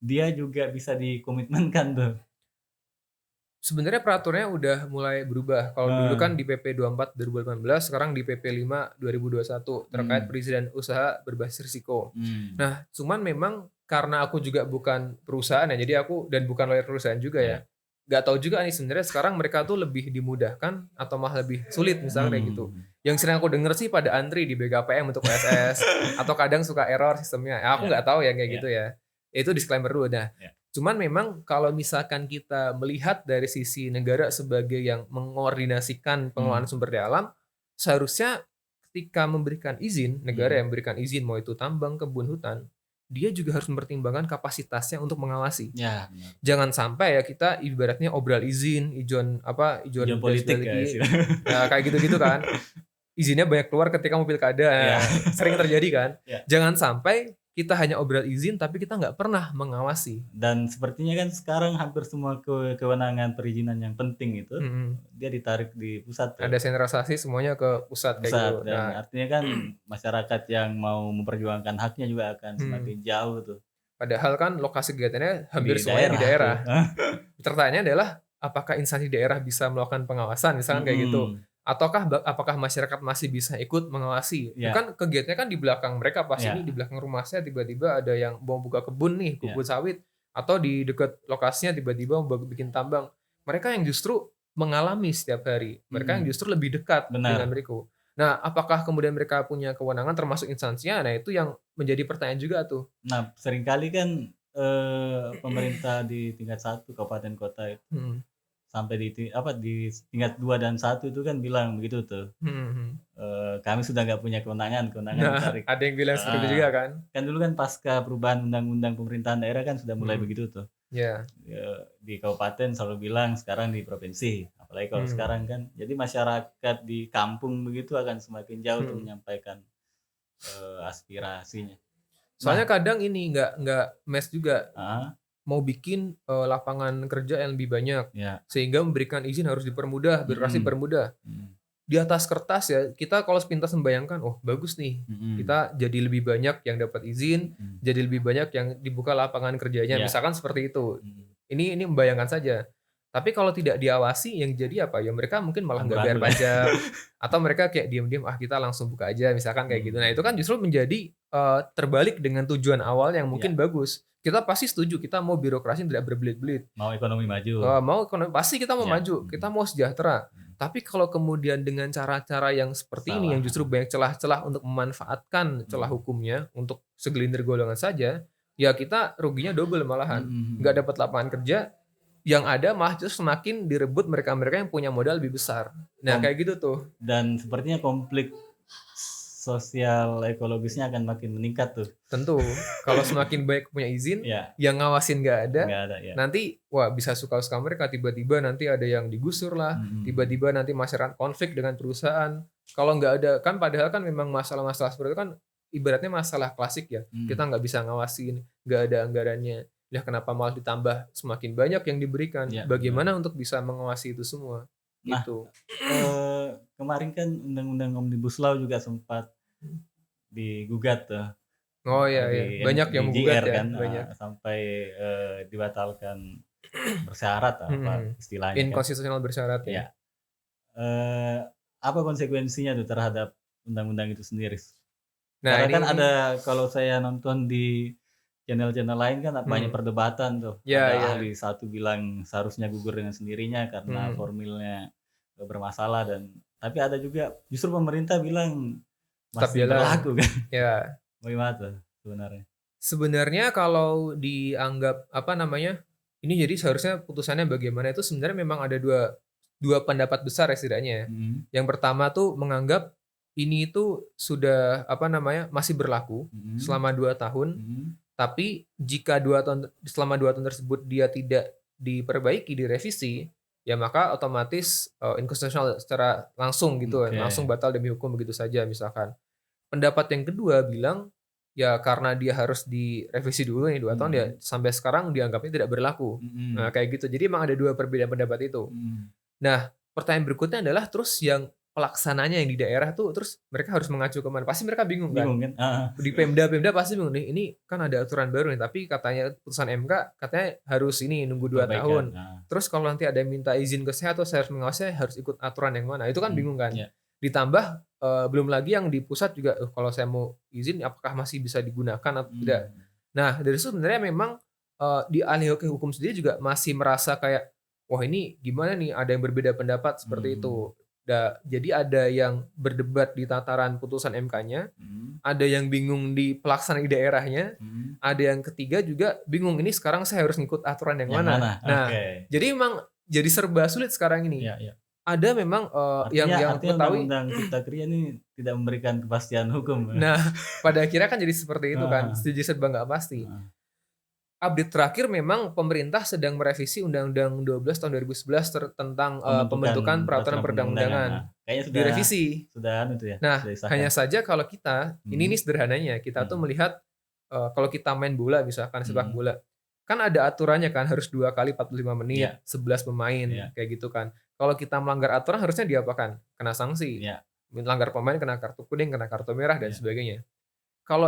dia juga bisa dikomitmenkan tuh?
Sebenarnya peraturannya udah mulai berubah. Kalau dulu kan di PP 24 2018, sekarang di PP 5 2021 terkait perizinan usaha berbasis risiko. Nah, cuman memang karena aku juga bukan perusahaan ya, jadi aku dan bukan lawyer perusahaan juga ya. Gak tahu juga nih sebenarnya sekarang mereka tuh lebih dimudahkan atau malah lebih sulit misalnya kayak gitu. Yang sering aku denger sih pada antri di BKPM untuk OSS atau kadang suka error sistemnya. Aku nggak tahu ya kayak gitu ya. Itu disclaimer dulu. Nah, cuman memang kalau misalkan kita melihat dari sisi negara sebagai yang mengkoordinasikan pengelolaan sumber daya alam, seharusnya ketika memberikan izin, negara yang memberikan izin mau itu tambang, kebun, hutan, dia juga harus mempertimbangkan kapasitasnya untuk mengawasi.
Ya, benar.
Jangan sampai ya kita ibaratnya obral izin, ijon
politik
ya, kayak gitu-gitu kan. Izinnya banyak keluar ketika mau pilkada. Sering terjadi kan. Jangan sampai kita hanya obral izin tapi kita nggak pernah mengawasi.
Dan sepertinya kan sekarang hampir semua kewenangan perizinan yang penting itu dia ditarik di pusat.
Ada sentralisasi semuanya ke pusat kayak gitu.
Dan artinya kan masyarakat yang mau memperjuangkan haknya juga akan semakin jauh tuh.
Padahal kan lokasi kegiatannya hampir semuanya di daerah. Pertanyaannya adalah apakah instansi daerah bisa melakukan pengawasan misalkan kayak gitu. Ataukah apakah masyarakat masih bisa ikut mengawasi? Itu kan kegiatannya kan di belakang mereka pasti ini di belakang rumah saya tiba-tiba ada yang mau buka kebun nih, kebun sawit atau di dekat lokasinya tiba-tiba mau bikin tambang. Mereka yang justru mengalami setiap hari. Mereka yang justru lebih dekat dengan mereka. Nah, apakah kemudian mereka punya kewenangan termasuk instansinya? Nah, itu yang menjadi pertanyaan juga tuh.
Nah, seringkali kan pemerintah di tingkat 1 kabupaten kota itu sampai di tingkat 2 dan 1 itu kan bilang begitu tuh. Kami sudah nggak punya kewenangan ditarik.
Ada yang bilang seperti itu juga kan?
Kan dulu kan pasca perubahan undang-undang pemerintahan daerah kan sudah mulai begitu tuh. Di kabupaten selalu bilang sekarang di provinsi. Apalagi kalau sekarang kan. Jadi masyarakat di kampung begitu akan semakin jauh tuh menyampaikan aspirasinya.
Soalnya kadang ini nggak match juga. Mau bikin lapangan kerja yang lebih banyak, sehingga memberikan izin harus dipermudah, birokrasi permudah. Di atas kertas ya, kita kalau sepintas membayangkan, oh bagus nih, kita jadi lebih banyak yang dapat izin, jadi lebih banyak yang dibuka lapangan kerjanya, misalkan seperti itu. Ini membayangkan saja. Tapi kalau tidak diawasi, yang jadi apa ya mereka mungkin malah nggak bayar pajak, atau mereka kayak diam-diam kita langsung buka aja, misalkan kayak gitu. Nah itu kan justru menjadi terbalik dengan tujuan awal yang mungkin bagus. Kita pasti setuju, kita mau birokrasi tidak berbelit-belit.
Mau ekonomi maju.
Pasti kita mau maju, kita mau sejahtera. Tapi kalau kemudian dengan cara-cara yang seperti ini, yang justru banyak celah-celah untuk memanfaatkan celah hukumnya untuk segelintir golongan saja, ya kita ruginya double malahan. Nggak dapat lapangan kerja, yang ada malah justru semakin direbut mereka-mereka yang punya modal lebih besar. Nah kayak gitu tuh.
Dan sepertinya konflik sosial ekologisnya akan makin meningkat tuh.
Tentu, kalau semakin baik punya izin, yang ngawasin nggak ada, nanti bisa suka-suka mereka, tiba-tiba nanti ada yang digusur lah, tiba-tiba nanti masyarakat konflik dengan perusahaan. Kalau nggak ada, kan padahal kan memang masalah-masalah seperti itu kan ibaratnya masalah klasik ya, kita nggak bisa ngawasin, nggak ada anggarannya. Ya kenapa malah ditambah semakin banyak yang diberikan? Bagaimana untuk bisa mengawasi itu semua?
Nah,
gitu.
Kemarin kan undang-undang Omnibus Law juga sempat digugat tuh.
Oh iya, banyak yang menggugat ya,
kan, sampai dibatalkan bersyarat apa istilahnya.
Inkonstitusional bersyarat ya.
Apa konsekuensinya tuh terhadap undang-undang itu sendiri?
Nah,
karena kan ada, kalau saya nonton di channel-channel lain kan banyak perdebatan tuh.
Ya,
Ada
ya.
ahli satu bilang seharusnya gugur dengan sendirinya karena formilnya bermasalah tapi ada juga justru pemerintah bilang
Tetap
masih
jalan.
berlaku kan.
Ya.
Bagaimana tuh sebenarnya?
Sebenarnya kalau dianggap ini jadi seharusnya putusannya bagaimana itu sebenarnya memang ada dua pendapat besar ya setidaknya. Yang pertama tuh menganggap ini itu sudah masih berlaku selama 2 tahun. Tapi jika selama 2 tahun tersebut dia tidak diperbaiki, direvisi, ya maka otomatis inkonstitusional secara langsung gitu, langsung batal demi hukum begitu saja misalkan. Pendapat yang kedua bilang ya karena dia harus direvisi dulu nih 2 tahun ya sampai sekarang dianggapnya tidak berlaku. Nah, kayak gitu. Jadi emang ada 2 perbedaan pendapat itu. Nah, pertanyaan berikutnya adalah terus yang pelaksananya yang di daerah tuh terus mereka harus mengacu ke mana? Pasti mereka bingung kan? Di Pemda pasti bingung nih, ini kan ada aturan baru nih, tapi katanya putusan MK katanya harus ini nunggu 2 tahun. Terus kalau nanti ada yang minta izin ke saya atau saya harus mengawasi, harus ikut aturan yang mana? Itu kan bingung kan? Ditambah belum lagi yang di pusat juga, kalau saya mau izin apakah masih bisa digunakan atau tidak. Nah, dari situ sebenarnya memang di ahli hukum sendiri juga masih merasa kayak, wah ini gimana nih, ada yang berbeda pendapat seperti itu. Jadi ada yang berdebat di tataran putusan MK-nya, ada yang bingung di pelaksanaan di daerahnya, ada yang ketiga juga bingung ini sekarang saya harus ngikut aturan yang mana. Nah, jadi memang jadi serba sulit sekarang ini. Ada memang yang
artinya undang-undang Cipta Kerja ini tidak memberikan kepastian hukum.
Nah, pada akhirnya kan jadi seperti itu kan, jadi serba nggak pasti. Update terakhir memang pemerintah sedang merevisi Undang-Undang 12 tahun 2011 tentang pembentukan peraturan perundang-undangan.
Kayaknya sudah
direvisi.
Sudah itu ya.
Nah, hanya saja kalau kita ini sederhananya kita tuh melihat kalau kita main bola misalkan sepak bola. Kan ada aturannya kan harus 2 kali 45 menit, 11 pemain kayak gitu kan. Kalau kita melanggar aturan harusnya diapakan? Kena sanksi. Melanggar pemain kena kartu kuning, kena kartu merah dan sebagainya. Kalau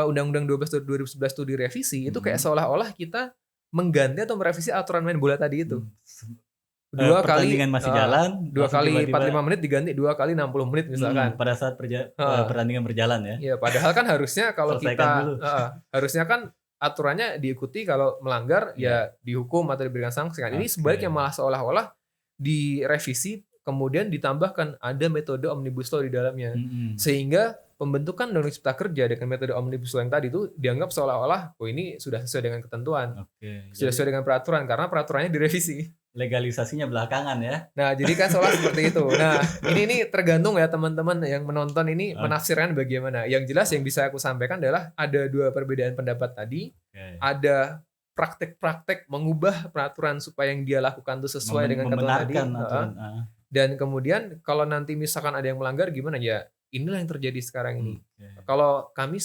Undang-Undang 12 tahun 2011 itu direvisi, itu kayak seolah-olah kita mengganti atau merevisi aturan main bola tadi itu. 2 kali
pertandingan masih jalan,
2 kali 45 menit diganti 2 kali 60 menit misalkan.
Pada saat pertandingan berjalan ya.
Iya, padahal kan harusnya kalau
Selesaikan
kita harusnya kan aturannya diikuti, kalau melanggar ya dihukum atau diberikan sanksi kan. Ini sebaliknya malah seolah-olah direvisi kemudian ditambahkan ada metode omnibus law di dalamnya. Sehingga pembentukan Undang-Undang Cipta Kerja dengan metode omnibus law yang tadi itu dianggap seolah-olah ini sudah sesuai dengan ketentuan. Sudah sesuai dengan peraturan karena peraturannya direvisi.
Legalisasinya belakangan ya.
Nah, jadi kan seolah seperti itu. Nah, ini tergantung ya teman-teman yang menonton ini menafsirkan bagaimana. Yang jelas yang bisa aku sampaikan adalah ada 2 perbedaan pendapat tadi. Ada praktek-praktek mengubah peraturan supaya yang dia lakukan itu sesuai dengan ketentuan tadi. Dan kemudian kalau nanti misalkan ada yang melanggar gimana ya? Inilah yang terjadi sekarang ini. Kalau kami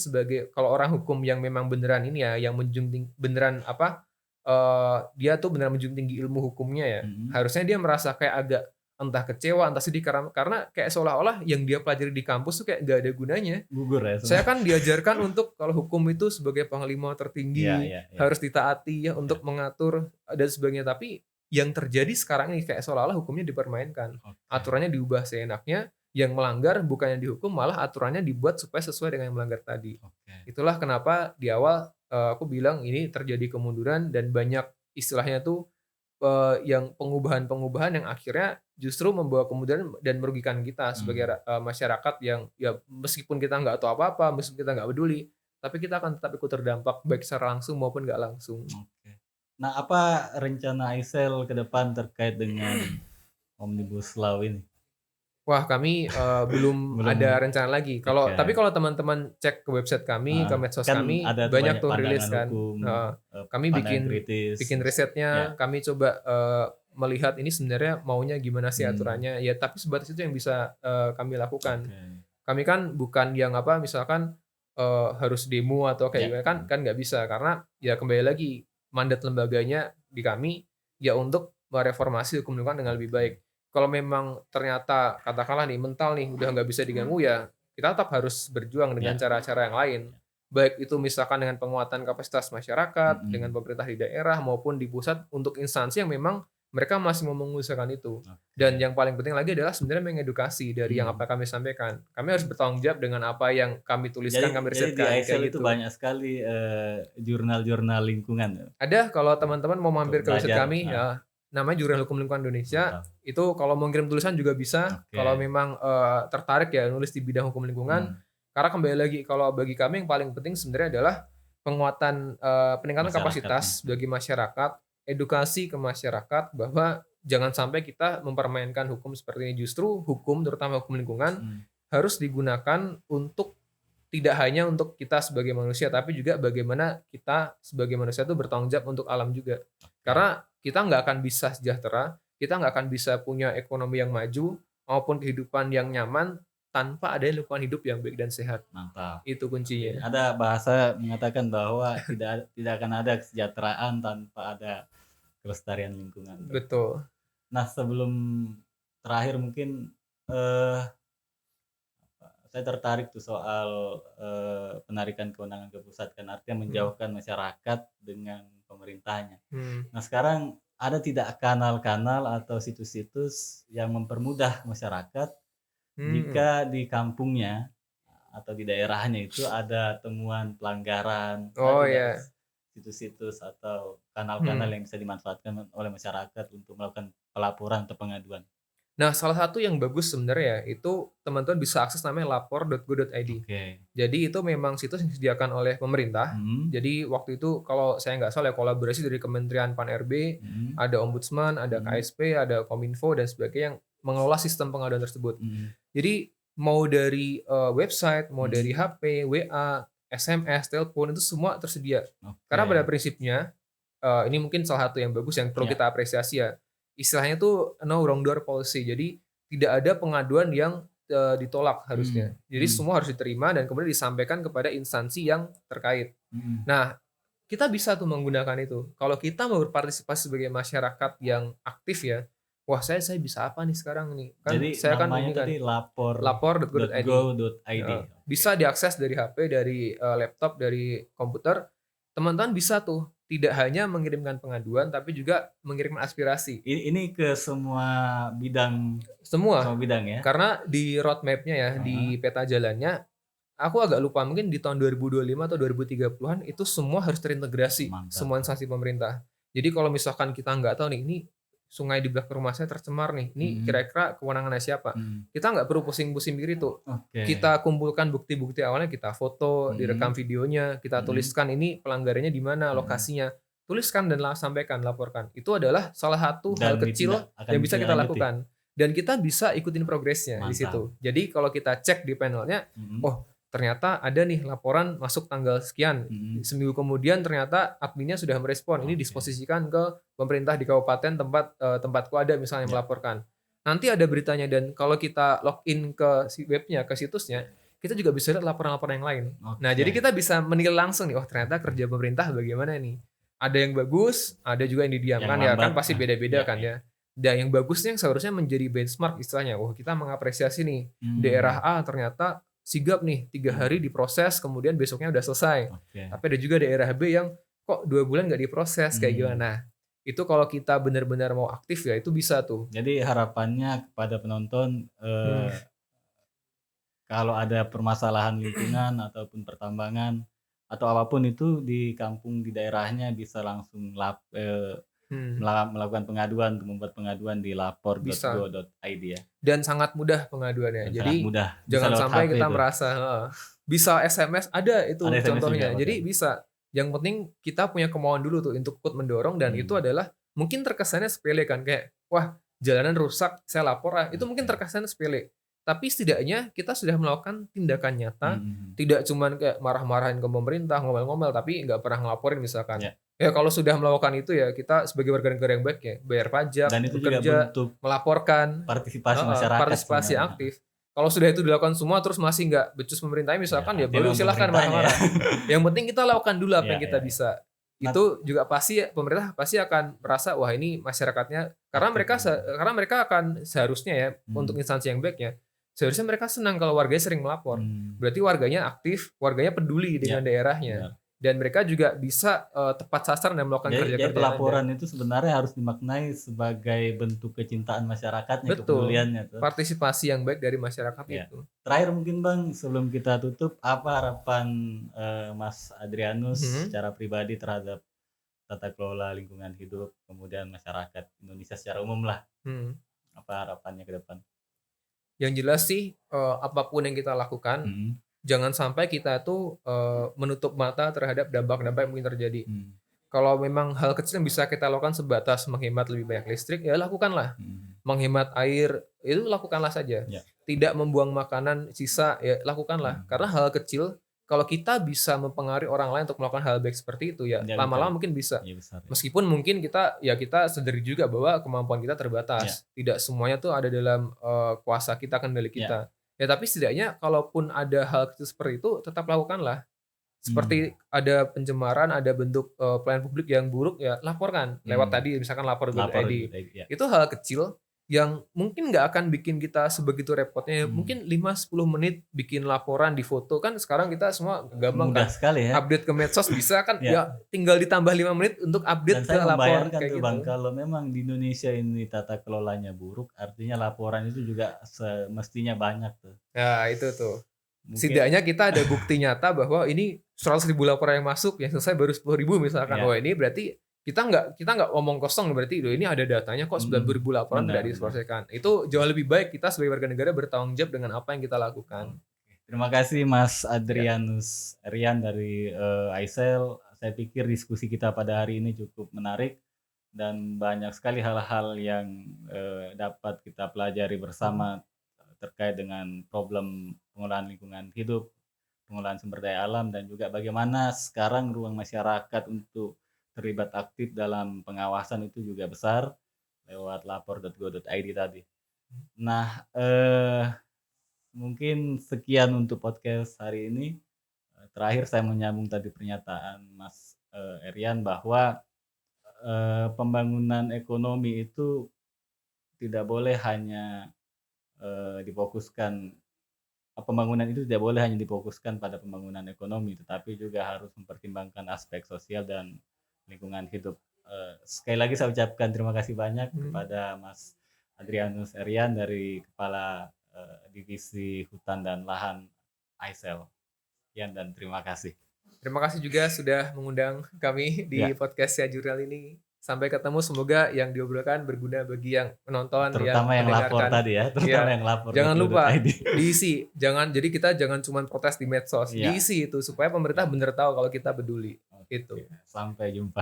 kalau orang hukum yang memang beneran ini ya, yang menjunjung beneran dia tuh beneran menjunjung tinggi ilmu hukumnya ya. Harusnya dia merasa kayak agak entah kecewa, entah sedih karena kayak seolah-olah yang dia pelajari di kampus tuh kayak gak ada gunanya.
Gugur ya.
Saya kan diajarkan untuk kalau hukum itu sebagai panglima tertinggi harus ditaati ya untuk mengatur dan sebagainya. Tapi yang terjadi sekarang ini kayak seolah-olah hukumnya dipermainkan. Aturannya diubah seenaknya. Yang melanggar bukannya dihukum, malah aturannya dibuat supaya sesuai dengan yang melanggar tadi. Itulah kenapa di awal aku bilang ini terjadi kemunduran dan banyak istilahnya tuh yang pengubahan-pengubahan yang akhirnya justru membawa kemunduran dan merugikan kita sebagai masyarakat yang ya meskipun kita nggak tahu apa-apa, meskipun kita nggak peduli, tapi kita akan tetap ikut terdampak baik secara langsung maupun nggak langsung.
Nah, apa rencana Aisel ke depan terkait dengan Omnibus Law ini?
Wah, kami belum ada rencana lagi. Tapi kalau teman-teman cek ke website kami, ke medsos kan kami, banyak tuh rilis kan. Kami bikin risetnya, kami coba melihat ini sebenarnya maunya gimana sih aturannya. Ya, tapi sebatas itu yang bisa kami lakukan. Kami kan bukan yang misalkan harus demo atau kayak gimana kan nggak bisa karena ya kembali lagi mandat lembaganya di kami ya untuk mereformasi hukum lingkungan dengan lebih baik. Kalau memang ternyata katakanlah nih mental nih udah nggak bisa diganggu ya kita tetap harus berjuang dengan cara-cara yang lain. Baik itu misalkan dengan penguatan kapasitas masyarakat, dengan pemerintah di daerah maupun di pusat untuk instansi yang memang mereka masih mau mengusahakan itu.
Oke.
Dan yang paling penting lagi adalah sebenarnya mengedukasi dari yang apa kami sampaikan. Kami harus bertanggung jawab dengan apa yang kami tuliskan, kami
Jadi di
risetkan,
ISL
kayak
itu
gitu.
banyak sekali jurnal-jurnal lingkungan.
Ada kalau teman-teman mau mampir ke website
belajar,
kami, ya namanya Jurnal Hukum Lingkungan Indonesia.
Mantap.
Itu kalau mau ngirim tulisan juga bisa.
Oke.
Kalau memang tertarik ya nulis di bidang hukum lingkungan. Karena kembali lagi, kalau bagi kami yang paling penting sebenarnya adalah penguatan peningkatan kapasitas bagi masyarakat, edukasi ke masyarakat bahwa jangan sampai kita mempermainkan hukum seperti ini. Justru hukum, terutama hukum lingkungan, harus digunakan untuk tidak hanya untuk kita sebagai manusia, tapi juga bagaimana kita sebagai manusia itu bertanggung jawab untuk alam juga. Karena kita nggak akan bisa sejahtera, kita nggak akan bisa punya ekonomi yang maju maupun kehidupan yang nyaman tanpa ada lingkungan hidup yang baik dan sehat.
Mantap.
Itu kuncinya.
Ada bahasa mengatakan bahwa tidak akan ada kesejahteraan tanpa ada kelestarian lingkungan.
Betul.
Nah, sebelum terakhir mungkin saya tertarik tuh soal penarikan kewenangan ke pusat, kan artinya menjauhkan masyarakat dengan pemerintahnya. Nah, sekarang ada tidak kanal-kanal atau situs-situs yang mempermudah masyarakat jika di kampungnya atau di daerahnya itu ada temuan pelanggaran, situs-situs atau kanal-kanal yang bisa dimanfaatkan oleh masyarakat untuk melakukan pelaporan atau pengaduan?
Nah, salah satu yang bagus sebenarnya itu teman-teman bisa akses namanya lapor.go.id. Jadi itu memang situs yang disediakan oleh pemerintah. Jadi waktu itu kalau saya nggak salah kolaborasi dari Kementerian Pan-RB, ada Ombudsman, ada KSP, ada Kominfo dan sebagainya yang mengelola sistem pengaduan tersebut. Jadi mau dari website, mau dari HP, WA, SMS, telepon itu semua tersedia. Karena pada prinsipnya ini mungkin salah satu yang bagus yang perlu kita apresiasi ya. Istilahnya tuh no wrong door policy. Jadi tidak ada pengaduan yang ditolak harusnya. Jadi semua harus diterima dan kemudian disampaikan kepada instansi yang terkait. Nah, kita bisa tuh menggunakan itu. Kalau kita mau berpartisipasi sebagai masyarakat yang aktif ya, wah saya bisa apa nih sekarang nih? Kan
jadi
saya kan
namanya tadi lapor.go.id.
Bisa diakses dari HP, dari laptop, dari komputer. Teman-teman bisa tuh tidak hanya mengirimkan pengaduan, tapi juga mengirimkan aspirasi.
Ini ke semua bidang.
Semua
bidang ya.
Karena di roadmap-nya ya, di peta jalannya, aku agak lupa mungkin di tahun 2025 atau 2030-an itu semua harus terintegrasi.
Mantap.
Semua instansi pemerintah. Jadi kalau misalkan kita nggak tahu nih, ini sungai di belakang rumah saya tercemar nih, ini kira-kira kewenangannya siapa? Kita nggak perlu pusing-pusing mikir itu. Kita kumpulkan bukti-bukti awalnya, kita foto, direkam videonya, kita tuliskan ini pelanggarannya di mana, lokasinya, tuliskan dan sampaikan, laporkan. Itu adalah salah satu hal kecil yang bisa kita lakukan. Dan kita bisa ikutin progresnya di situ. Jadi kalau kita cek di panelnya, oh ternyata ada nih laporan masuk tanggal sekian. Seminggu kemudian ternyata adminnya sudah merespon. Ini disposisikan ke pemerintah di kabupaten tempatku ada misalnya melaporkan. Nanti ada beritanya dan kalau kita login ke webnya, ke situsnya, kita juga bisa lihat laporan-laporan yang lain. Nah, jadi kita bisa menilai langsung nih, oh ternyata kerja pemerintah bagaimana nih. Ada yang bagus, ada juga yang didiamkan ya kan pasti beda-beda kan ya. Dan yang bagusnya yang seharusnya menjadi benchmark istilahnya. Wah, kita mengapresiasi nih daerah A ternyata sigap nih 3 hari diproses kemudian besoknya udah selesai. Tapi ada juga daerah B yang kok 2 bulan nggak diproses kayak gimana. Itu kalau kita benar-benar mau aktif ya itu bisa tuh.
Jadi harapannya kepada penonton kalau ada permasalahan lingkungan ataupun pertambangan atau apapun itu di kampung di daerahnya bisa langsung melakukan pengaduan, membuat pengaduan di lapor.go.id ya.
Dan sangat mudah pengaduannya. Jadi
mudah.
Jangan sampai kita merasa bisa SMS ada itu contohnya. Jadi bisa. Yang penting kita punya kemauan dulu tuh untuk ikut mendorong dan itu adalah mungkin terkesannya sepele kan kayak wah jalanan rusak saya lapor itu mungkin terkesan sepele. Tapi setidaknya kita sudah melakukan tindakan nyata, tidak cuman kayak marah-marahin ke pemerintah, ngomel-ngomel tapi nggak pernah ngelaporin misalkan. Ya kalau sudah melakukan itu ya kita sebagai warga negara yang baik ya bayar pajak,
dan itu
bekerja,
juga bentuk
melaporkan,
partisipasi masyarakat,
partisipasi aktif. Kalau sudah itu dilakukan semua terus masih nggak becus pemerintahnya misalkan ya baru silahkan marah-marah. Yang penting kita lakukan dulu apa yang kita bisa. Itu juga pasti pemerintah pasti akan merasa wah ini masyarakatnya karena mereka akan seharusnya ya untuk instansi yang baik ya. Seharusnya mereka senang kalau warganya sering melapor. Berarti warganya aktif, warganya peduli dengan daerahnya. dan mereka juga bisa tepat sasaran dan melakukan kerja-kerja.
Jadi pelaporan itu sebenarnya harus dimaknai sebagai bentuk kecintaan masyarakatnya, kepeduliannya tuh.
Partisipasi yang baik dari masyarakat itu.
Terakhir mungkin Bang, sebelum kita tutup, apa harapan Mas Adrianus secara pribadi terhadap tata kelola lingkungan hidup, kemudian masyarakat Indonesia secara umum lah? Apa harapannya ke depan?
Yang jelas sih apapun yang kita lakukan, jangan sampai kita tuh menutup mata terhadap dampak-dampak yang mungkin terjadi. Kalau memang hal kecil yang bisa kita lakukan sebatas menghemat lebih banyak listrik, ya lakukanlah. Menghemat air, itu lakukanlah saja. Tidak membuang makanan sisa, ya lakukanlah. Karena hal kecil, kalau kita bisa mempengaruhi orang lain untuk melakukan hal baik seperti itu, ya lama-lama mungkin bisa. Meskipun mungkin kita sadari juga bahwa kemampuan kita terbatas. Tidak semuanya tuh ada dalam kuasa kita, kendali kita. Ya tapi setidaknya kalaupun ada hal kecil seperti itu, tetap lakukanlah. Seperti ada pencemaran, ada bentuk pelayanan publik yang buruk, ya laporkan. Lewat tadi misalkan lapor.id. Itu hal kecil yang mungkin nggak akan bikin kita sebegitu repotnya. Mungkin 5-10 menit bikin laporan di foto, kan sekarang kita semua gampang
mudah
kan
sekali ya.
Update ke medsos bisa kan, ya tinggal ditambah 5 menit untuk update ke laporan kayak gitu.
Bang, kalau memang di Indonesia ini tata kelolanya buruk, artinya laporan itu juga semestinya banyak tuh.
Nah itu tuh. Setidaknya kita ada bukti nyata bahwa ini 100.000 laporan yang masuk, yang selesai baru 10.000 misalkan. Wah ini berarti kita nggak omong kosong, berarti ini ada datanya kok 90.000 laporan tidak diselesaikan. Itu jauh lebih baik kita sebagai warga negara bertanggung jawab dengan apa yang kita lakukan.
Terima kasih Mas Adrianus Erian dari ISEL. Saya pikir diskusi kita pada hari ini cukup menarik dan banyak sekali hal-hal yang dapat kita pelajari bersama terkait dengan problem pengelolaan lingkungan hidup, pengelolaan sumber daya alam, dan juga bagaimana sekarang ruang masyarakat untuk terlibat aktif dalam pengawasan itu juga besar lewat lapor.go.id tadi. Nah, mungkin sekian untuk podcast hari ini. Terakhir saya menyambung tadi pernyataan Mas Erian bahwa pembangunan ekonomi itu tidak boleh hanya difokuskan, pembangunan itu tidak boleh hanya difokuskan pada pembangunan ekonomi, tetapi juga harus mempertimbangkan aspek sosial dan lingkungan hidup. Sekali lagi saya ucapkan terima kasih banyak kepada Mas Adrianus Erian dari Kepala Divisi Hutan dan Lahan ISEL. Sekian dan terima kasih.
Terima kasih juga sudah mengundang kami di podcast Ya Jurnal ini. Sampai ketemu, semoga yang diobrolkan berguna bagi yang menonton,
terutama yang lapor tadi ya, terutama yang lapor.
Jangan lupa diisi, jadi kita jangan cuma protes di medsos, diisi itu supaya pemerintah benar tahu kalau kita peduli. Itu.
Sampai jumpa.